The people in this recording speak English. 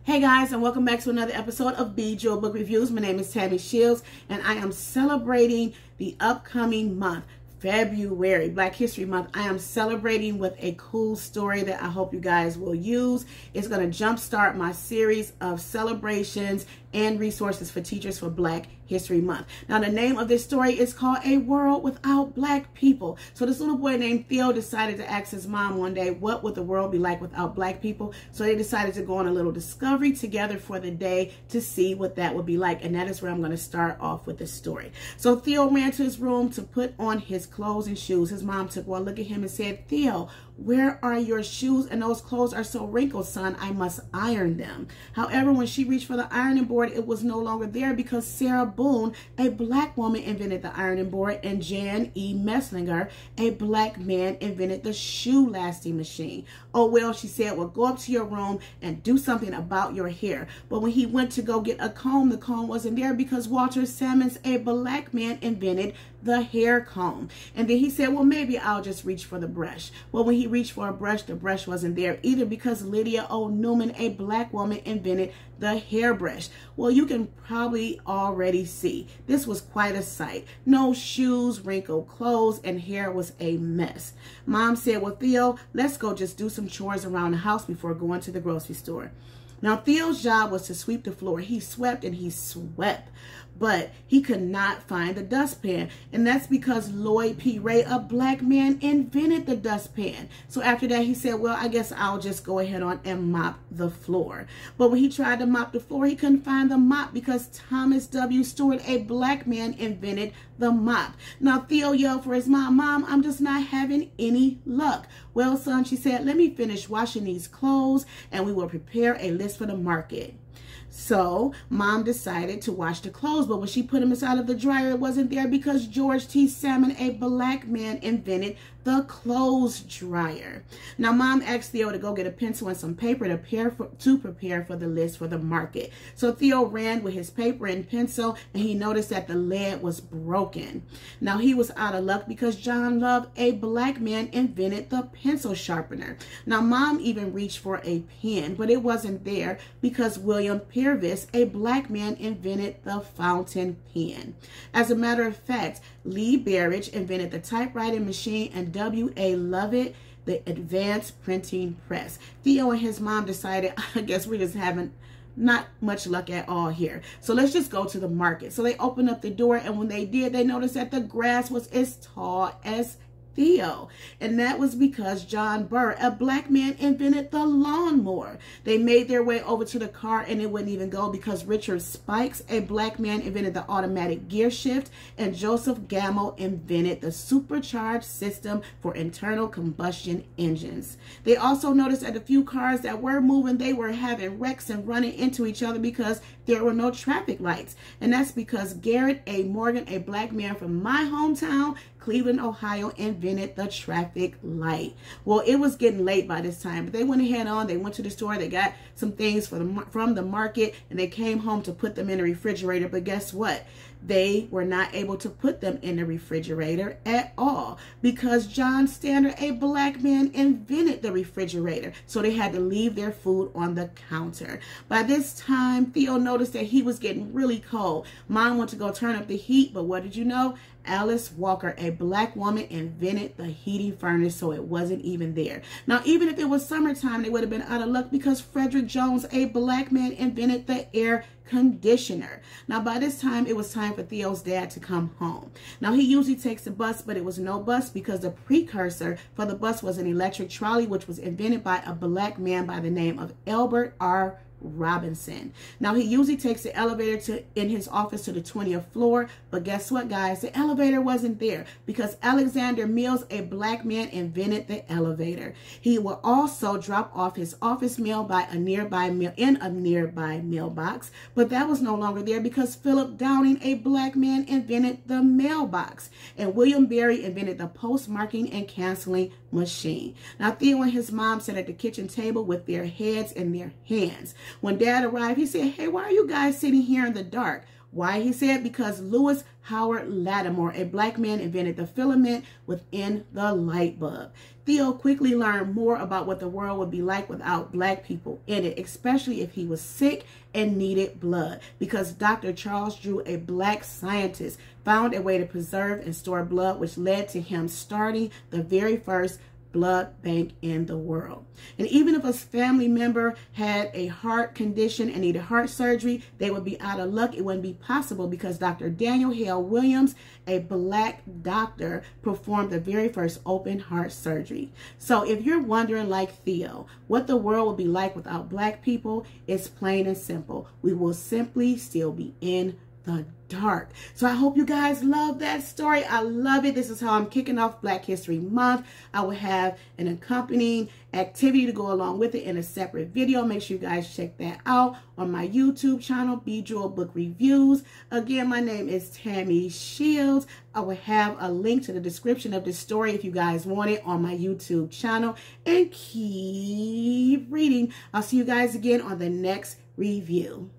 Hey guys, and welcome back to another episode of Be Jewel Book Reviews. My name is Tammy Shields, and I am celebrating the upcoming month, February, Black History Month. I am celebrating with a cool story that I hope you guys will use. It's going to jumpstart my series of celebrations and resources for teachers for Black History Month. Now, the name of this story is called A World Without Black People. So this little boy named Theo decided to ask his mom one day, what would the world be like without Black people? So they decided to go on a little discovery together for the day to see what that would be like. And that is where I'm going to start off with the story. So Theo ran to his room to put on his clothes and shoes. His mom took one look at him and said, "Theo, where are your shoes? And those clothes are so wrinkled, son. I must iron them." However, when she reached for the ironing board, it was no longer there because Sarah Boone, a Black woman, invented the ironing board, and Jan E. Messlinger, a Black man, invented the shoe lasting machine. "Oh, well," she said, "well, go up to your room and do something about your hair." But when he went to go get a comb, the comb wasn't there because Walter Simmons, a Black man, invented the hair comb. And then he said, well, maybe I'll just reach for the brush. Well, when he reached for a brush, the brush wasn't there either because Lydia O. Newman, a Black woman, invented the hairbrush. Well, you can probably already see this was quite a sight. No shoes, wrinkled clothes, and hair was a mess. Mom said, well, Theo, let's go just do some chores around the house before going to the grocery store. Now, Theo's job was to sweep the floor. He swept and he swept, but he could not find the dustpan. And that's because Lloyd P. Ray, a Black man, invented the dustpan. So after that, he said, well, I guess I'll just go ahead on and mop the floor. But when he tried to mop the floor, he couldn't find the mop because Thomas W. Stewart, a Black man, invented the mop. Now, Theo yelled for his mom, "Mom, I'm just not having any luck." "Well, son," she said, "let me finish washing these clothes and we will prepare a list for the market." So Mom decided to wash the clothes, but when she put them inside of the dryer, it wasn't there because George T. Salmon, a Black man, invented the clothes dryer. Now, Mom asked Theo to go get a pencil and some paper to prepare for the list for the market. So Theo ran with his paper and pencil, and he noticed that the lead was broken. Now, he was out of luck because John Love, a Black man, invented the pencil sharpener. Now, Mom even reached for a pen, but it wasn't there because William Purvis, a Black man, invented the fountain pen. As a matter of fact, Lee Barrett invented the typewriting machine, and W.A. Lovett, the advanced printing press. Theo and his mom decided, I guess we're just having not much luck at all here. So let's just go to the market. So they opened up the door, and when they did, they noticed that the grass was as tall as Theo. And that was because John Burr, a Black man, invented the lawnmower. They made their way over to the car and it wouldn't even go because Richard Spikes, a Black man, invented the automatic gear shift, and Joseph Gammell invented the supercharged system for internal combustion engines. They also noticed that a few cars that were moving, they were having wrecks and running into each other because there were no traffic lights. And that's because Garrett A. Morgan, a Black man from my hometown, Cleveland, Ohio, invented the traffic light. Well, it was getting late by this time, but they went ahead on. They went to the store. They got some things from the market, and they came home to put them in the refrigerator. But guess what? They were not able to put them in the refrigerator at all because John Standard, a Black man, invented the refrigerator. So they had to leave their food on the counter. By this time, Theo noticed that he was getting really cold. Mom went to go turn up the heat, but what did you know? Alice Walker, a Black woman, invented the heating furnace, so it wasn't even there. Now, even if it was summertime, they would have been out of luck because Frederick Jones, a Black man, invented the air conditioner. Now, by this time, it was time for Theo's dad to come home. Now, he usually takes the bus, but it was no bus because the precursor for the bus was an electric trolley, which was invented by a Black man by the name of Albert R. Robinson. Now, he usually takes the elevator in his office to the 20th floor, but guess what, guys? The elevator wasn't there because Alexander Mills, a Black man, invented the elevator. He will also drop off his office mail by a nearby mailbox, but that was no longer there because Philip Downing, a Black man, invented the mailbox, and William Berry invented the postmarking and canceling machine. Now, Theo and his mom sat at the kitchen table with their heads in their hands. When Dad arrived, he said, "Hey, why are you guys sitting here in the dark? Why he said? Because Lewis Howard Lattimore, a black man, invented the filament within the light bulb. Theo quickly learned more about what the world would be like without black people in it, especially if he was sick and needed blood, because Dr. Charles Drew, a black scientist, found a way to preserve and store blood, which led to him starting the very first blood bank in the world. And even if a family member had a heart condition and needed heart surgery, they would be out of luck. It wouldn't be possible because Dr. Daniel Hale Williams, a black doctor, performed the very first open heart surgery. So if you're wondering, like Theo, what the world will be like without black people, it's plain and simple. We will simply still be in the dark. So I hope you guys love that story. I love it. This is how I'm kicking off Black History Month. I will have an accompanying activity to go along with it in a separate video. Make sure you guys check that out on my YouTube channel, Bejeweled Book Reviews. Again, my name is Tammy Shields. I will have a link to the description of this story if you guys want it on my YouTube channel. And keep reading. I'll see you guys again on the next review.